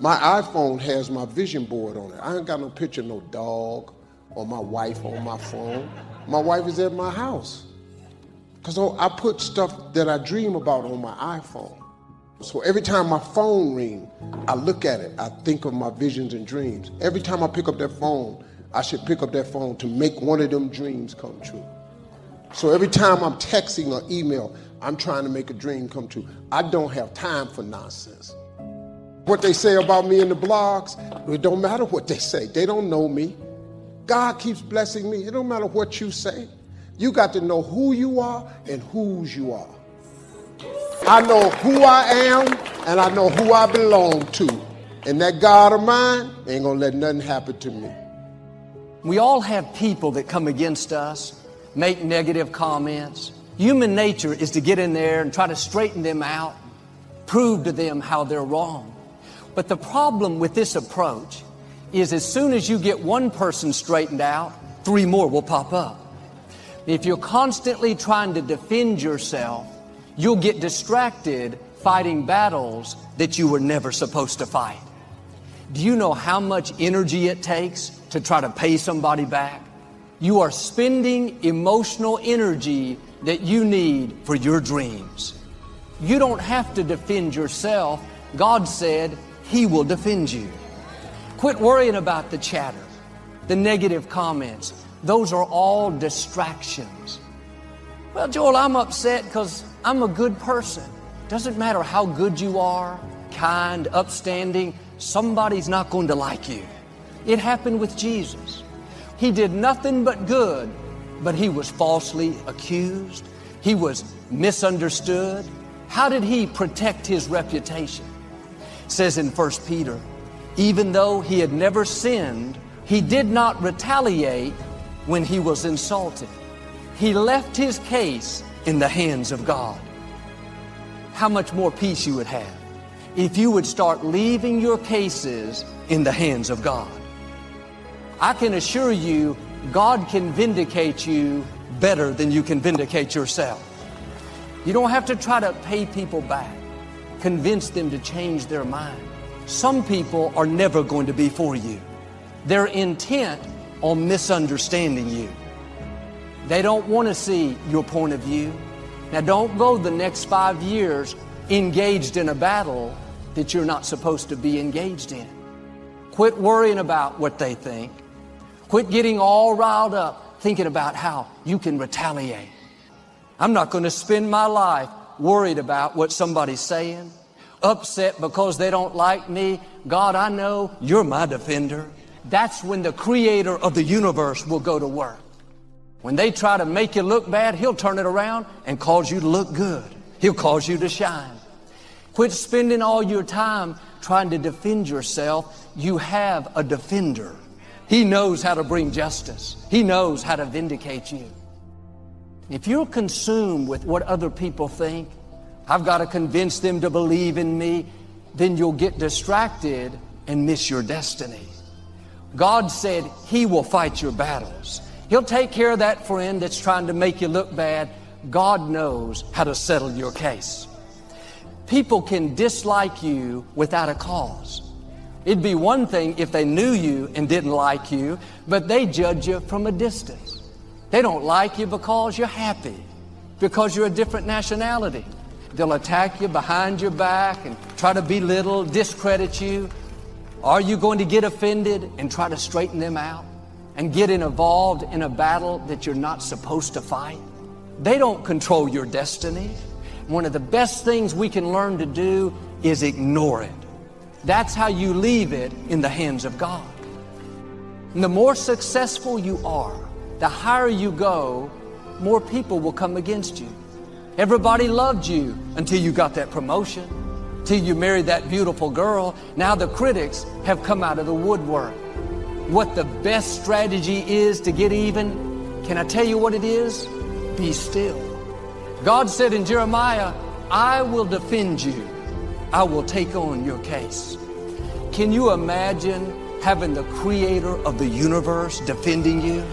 My iPhone has my vision board on it. I ain't got no picture of no dog or my wife on my phone. My wife is at my house. Because I put stuff that I dream about on my iPhone. So every time my phone rings, I look at it. I think of my visions and dreams. Every time I pick up that phone, I should pick up that phone to make one of them dreams come true. So every time I'm texting or email, I'm trying to make a dream come true. I don't have time for nonsense. What they say about me in the blogs, it don't matter what they say. They don't know me. God keeps blessing me. It don't matter what you say. You got to know who you are and whose you are. I know who I am and I know who I belong to. And that God of mine ain't gonna let nothing happen to me. We all have people that come against us, make negative comments. Human nature is to get in there and try to straighten them out, prove to them how they're wrong. But the problem with this approach is as soon as you get one person straightened out, 3 more will pop up. If you're constantly trying to defend yourself, you'll get distracted fighting battles that you were never supposed to fight. Do you know how much energy it takes to try to pay somebody back? You are spending emotional energy that you need for your dreams. You don't have to defend yourself. God said He will defend you. Quit worrying about the chatter, the negative comments. Those are all distractions. Well, Joel, I'm upset because I'm a good person. Doesn't matter how good you are, kind, upstanding, somebody's not going to like you. It happened with Jesus. He did nothing but good, but He was falsely accused. He was misunderstood. How did He protect His reputation? It says in 1 Peter, even though He had never sinned, He did not retaliate when He was insulted. He left His case in the hands of God. How much more peace you would have if you would start leaving your cases in the hands of God. I can assure you, God can vindicate you better than you can vindicate yourself. You don't have to try to pay people back, convince them to change their mind. Some people are never going to be for you. They're intent on misunderstanding you. They don't want to see your point of view. Now don't go the next 5 years engaged in a battle that you're not supposed to be engaged in. Quit worrying about what they think. Quit getting all riled up thinking about how you can retaliate. I'm not going to spend my life worried about what somebody's saying, upset because they don't like me. God, I know You're my defender. That's when the Creator of the universe will go to work. When they try to make you look bad, He'll turn it around and cause you to look good. He'll cause you to shine. Quit spending all your time trying to defend yourself. You have a defender. He knows how to bring justice. He knows how to vindicate you. If you're consumed with what other people think, I've got to convince them to believe in me, then you'll get distracted and miss your destiny. God said He will fight your battles. He'll take care of that friend that's trying to make you look bad. God knows how to settle your case. People can dislike you without a cause. It'd be one thing if they knew you and didn't like you, but they judge you from a distance. They don't like you because you're happy, because you're a different nationality. They'll attack you behind your back and try to belittle, discredit you. Are you going to get offended and try to straighten them out and get involved in a battle that you're not supposed to fight? They don't control your destiny. One of the best things we can learn to do is ignore it. That's how you leave it in the hands of God. And the more successful you are, the higher you go, more people will come against you. Everybody loved you until you got that promotion, till you married that beautiful girl. Now the critics have come out of the woodwork. What the best strategy is to get even, can I tell you what it is? Be still. God said in Jeremiah, I will defend you. I will take on your case. Can you imagine having the Creator of the universe defending you?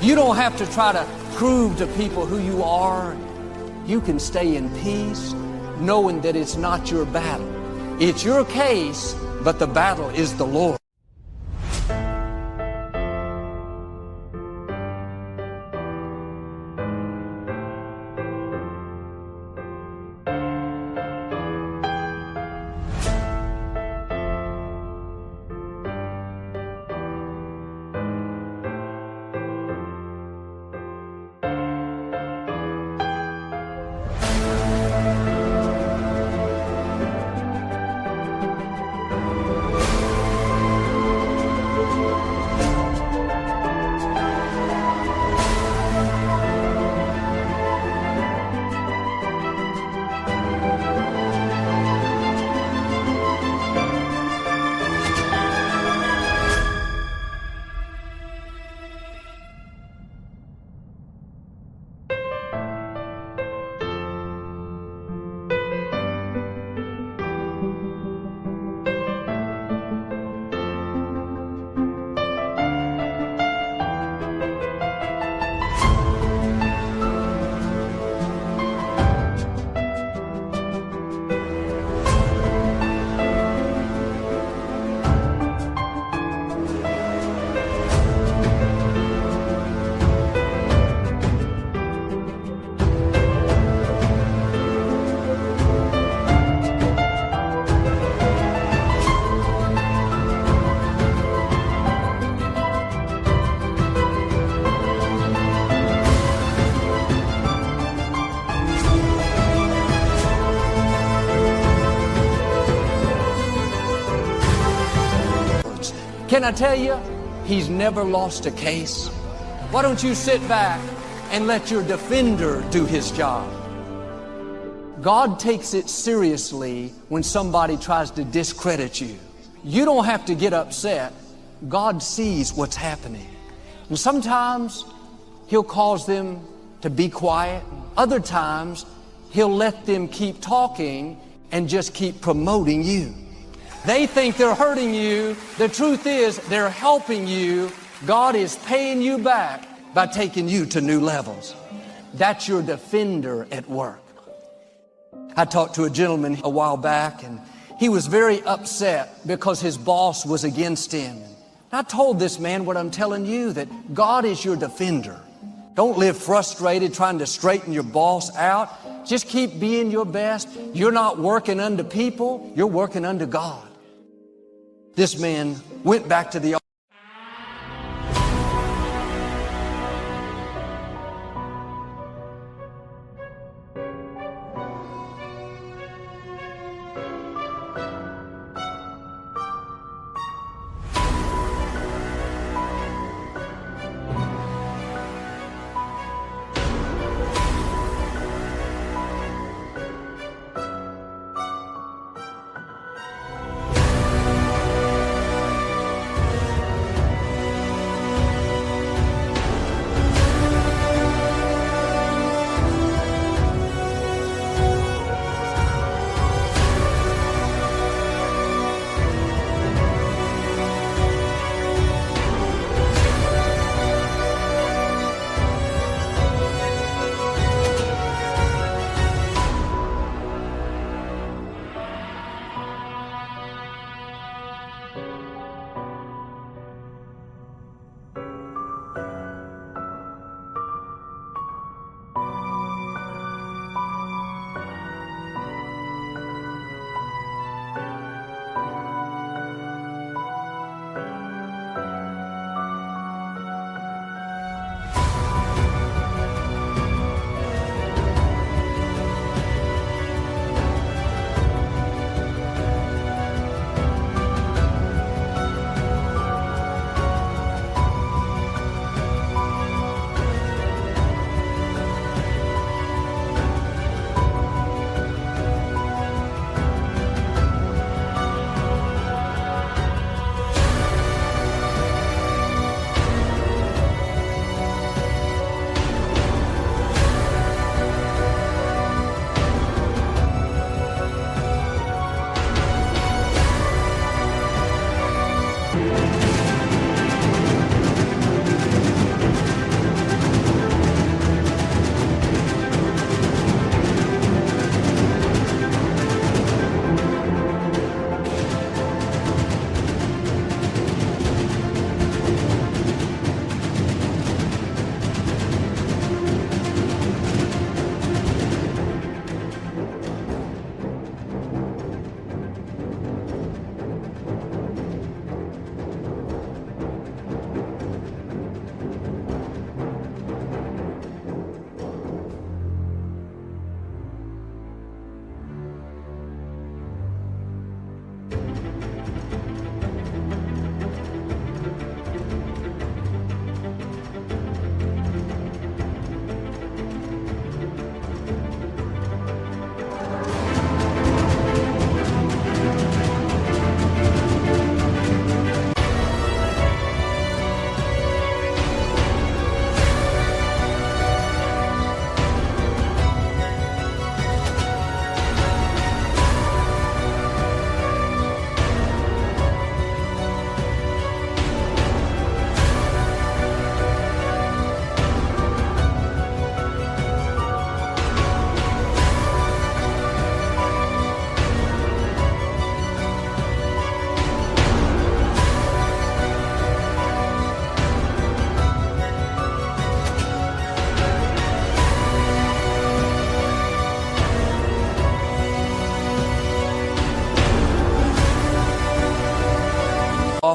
You don't have to try to prove to people who you are. You can stay in peace, knowing that it's not your battle. It's your case, but the battle is the Lord. Can I tell you, he's never lost a case. Why don't you sit back and let your defender do his job? God takes it seriously when somebody tries to discredit you. You don't have to get upset. God sees what's happening. And sometimes He'll cause them to be quiet. Other times, He'll let them keep talking and just keep promoting you. They think they're hurting you. The truth is, they're helping you. God is paying you back by taking you to new levels. That's your defender at work. I talked to a gentleman a while back, and he was very upset because his boss was against him. I told this man what I'm telling you, that God is your defender. Don't live frustrated trying to straighten your boss out. Just keep being your best. You're not working unto people, you're working unto God. This man went back to the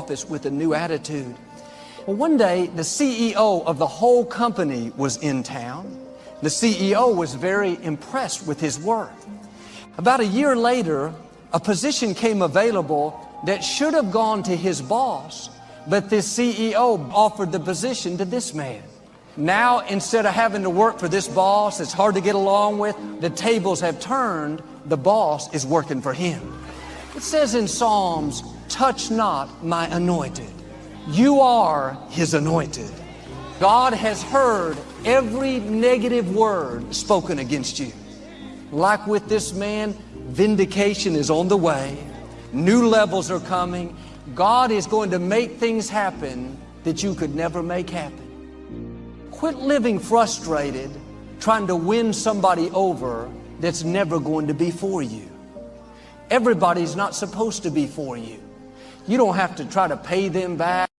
office with a new attitude. Well, one day, the CEO of the whole company was in town. The CEO was very impressed with his work. About a year later, a position came available that should have gone to his boss, but this CEO offered the position to this man. Now, instead of having to work for this boss that's hard to get along with, the tables have turned. The boss is working for him. It says in Psalms, touch not my anointed. You are his anointed. God has heard every negative word spoken against you. Like with this man, vindication is on the way. New levels are coming. God is going to make things happen that you could never make happen. Quit living frustrated, trying to win somebody over that's never going to be for you. Everybody's not supposed to be for you. You don't have to try to pay them back.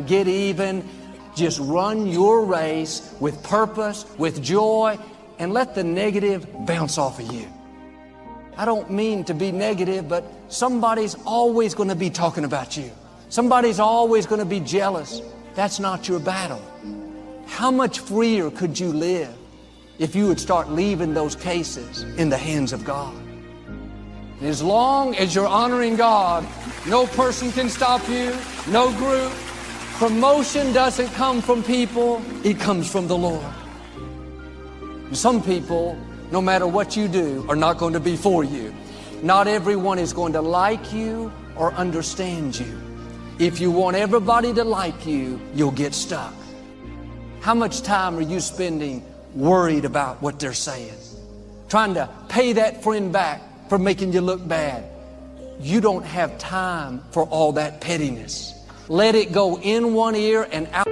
Get even. Just run your race with purpose, with joy, and let the negative bounce off of you. I don't mean to be negative, but somebody's always going to be talking about you. Somebody's always going to be jealous. That's not your battle. How much freer could you live if you would start leaving those cases in the hands of God? And as long as you're honoring God, no person can stop you, no group. Promotion doesn't come from people, it comes from the Lord. Some people, no matter what you do, are not going to be for you. Not everyone is going to like you or understand you. If you want everybody to like you, you'll get stuck. How much time are you spending worried about what they're saying? Trying to pay that friend back for making you look bad. You don't have time for all that pettiness. Let it go in one ear and out.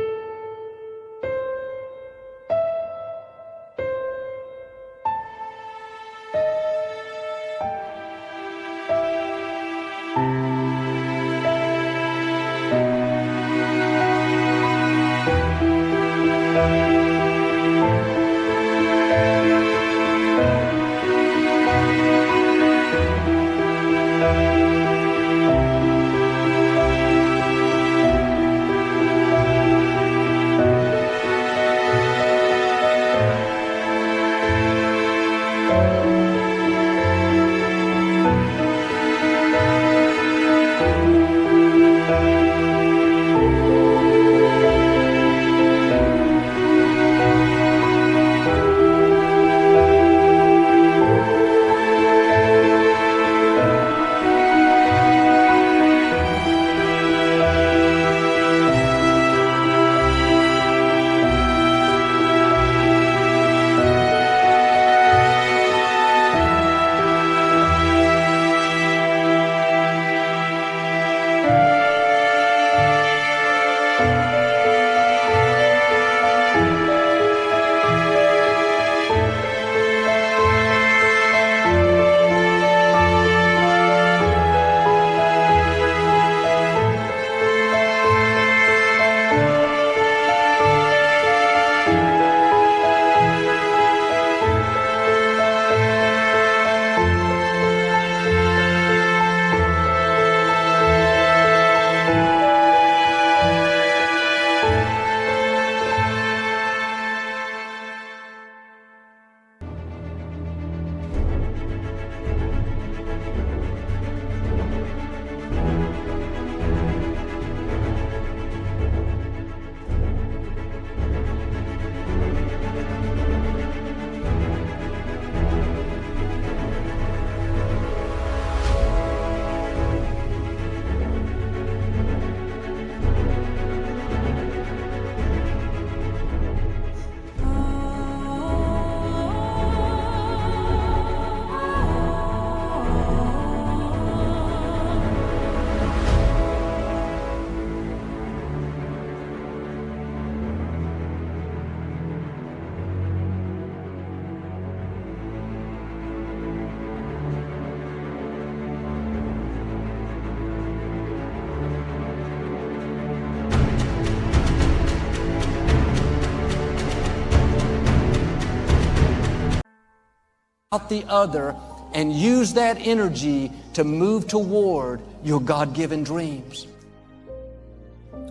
out the other and use that energy to move toward your God-given dreams.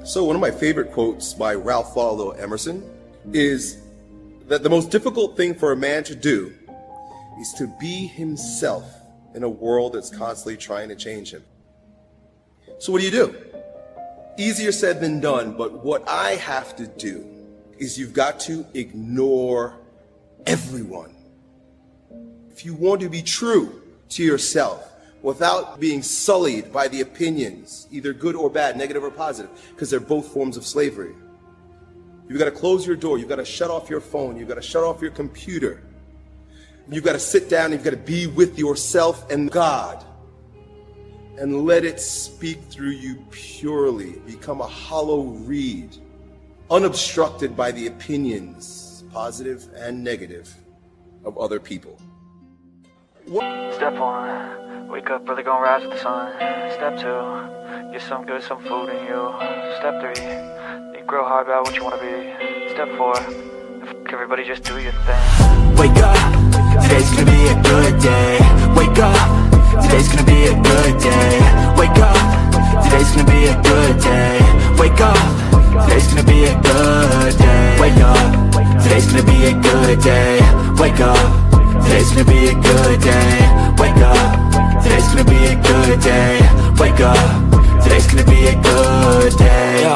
So one of my favorite quotes by Ralph Waldo Emerson is that the most difficult thing for a man to do is to be himself in a world that's constantly trying to change him. So what do? Easier said than done, but what I have to do is you've got to ignore everyone. If you want to be true to yourself without being sullied by the opinions, either good or bad, negative or positive, because they're both forms of slavery, you've got to close your door, you've got to shut off your phone, you've got to shut off your computer, you've got to sit down, you've got to be with yourself and God, and let it speak through you purely. Become a hollow reed, unobstructed by the opinions, positive and negative, of other people. Step 1, wake up early, gonna rise with the sun. Step 2, get some good, some food in you. Step 3, think real hard about what you wanna be. Step 4, everybody just do your thing. Wake up, today's gonna be a good day. Wake up, today's gonna be a good day. Wake up, today's gonna be a good day. Wake up, today's gonna be a good day. Wake up, today's gonna be a good day. Wake up, today's gonna be a good day. Wake up, today's gonna be a good day. Wake up, today's gonna be a good day. Yo,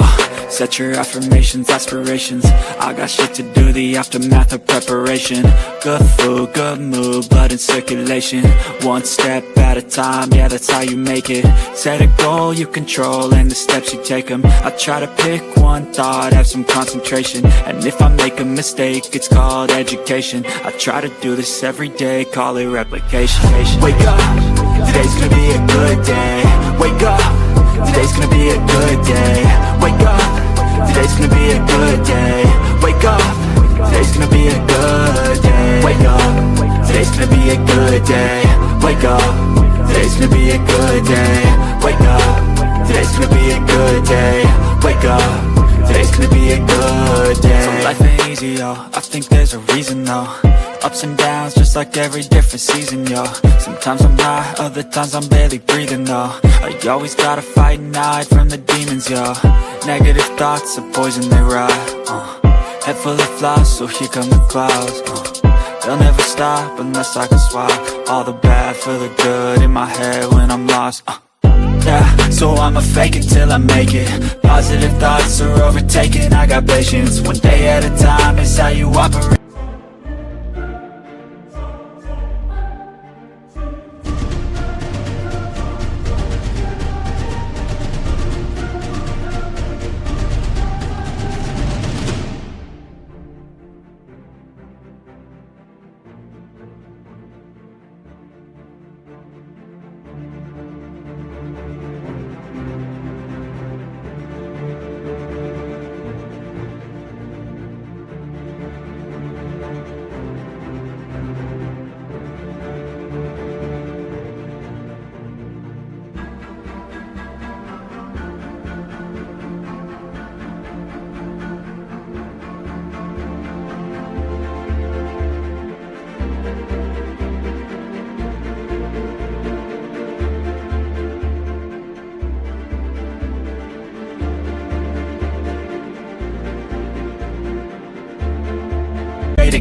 set your affirmations, aspirations. I got shit to do, the aftermath of preparation. Good food, good mood, blood in circulation. One step at a time, yeah, that's how you make it. Set a goal you control and the steps you take them. I try to pick one thought, have some concentration. And if I make a mistake, it's called education. I try to do this every day, call it replication. Wake up, today's gonna be a good day. Wake up, today's gonna be a good day. Wake up, today's gonna be a good day. Wake up, today's gonna be a good day. Wake up, today's gonna be a good day. Wake up, today's gonna be a good day. Wake up, today's gonna be a good day. Wake up, today's gonna be a good day. So life ain't easy, yo, I think there's a reason though. Ups and downs, just like every different season, yo. Sometimes I'm high, other times I'm barely breathing, though. I always gotta fight and hide from the demons, yo. Negative thoughts are poison, they ride, Head full of flies, so here come the clouds, They'll never stop unless I can swap all the bad for the good in my head when I'm lost, Yeah, so I'ma fake it till I make it. Positive thoughts are overtaken, I got patience. One day at a time is how you operate.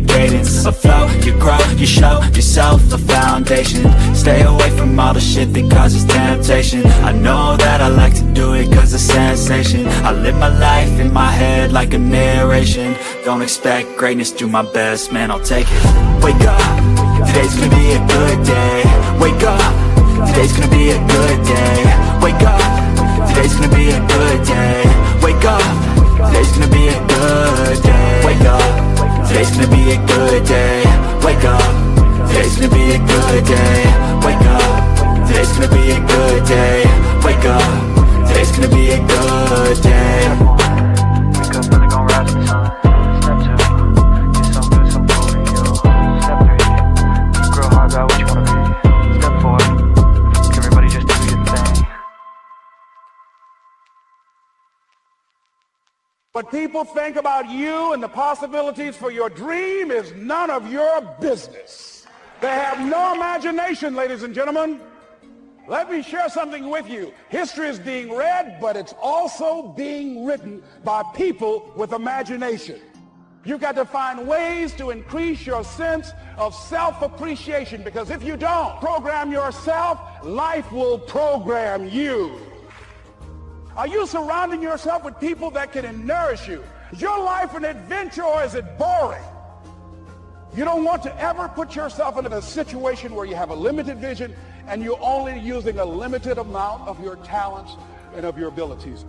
Cadence, a flow, you grow, you show yourself a foundation. Stay away from all the shit that causes temptation. I know that I like to do it cause it's sensation. I live my life in my head like a narration. Don't expect greatness, do my best, man, I'll take it. Wake up, today's gonna be a good day. Wake up, today's gonna be a good day. Wake up, today's gonna be a good day. Wake up, today's gonna be a good day. Wake up, today's gonna be a good day. Wake up, today's gonna be a good day. Wake up, today's gonna be a good day. Wake up, today's gonna be a good day. Wake up early, gonna rise with the sun. Step 2, get some good, some food in you. Step 3, think real hard about what you wanna be. Step 4, everybody just do your thing. What people think about you and the possibilities for your dream is none of your business. They have no imagination, ladies and gentlemen. Let me share something with you. History is being read, but it's also being written by people with imagination. You've got to find ways to increase your sense of self-appreciation, because if you don't program yourself, life will program you. Are you surrounding yourself with people that can nourish you? Is your life an adventure, or is it boring? You don't want to ever put yourself in a situation where you have a limited vision and you're only using a limited amount of your talents and of your abilities.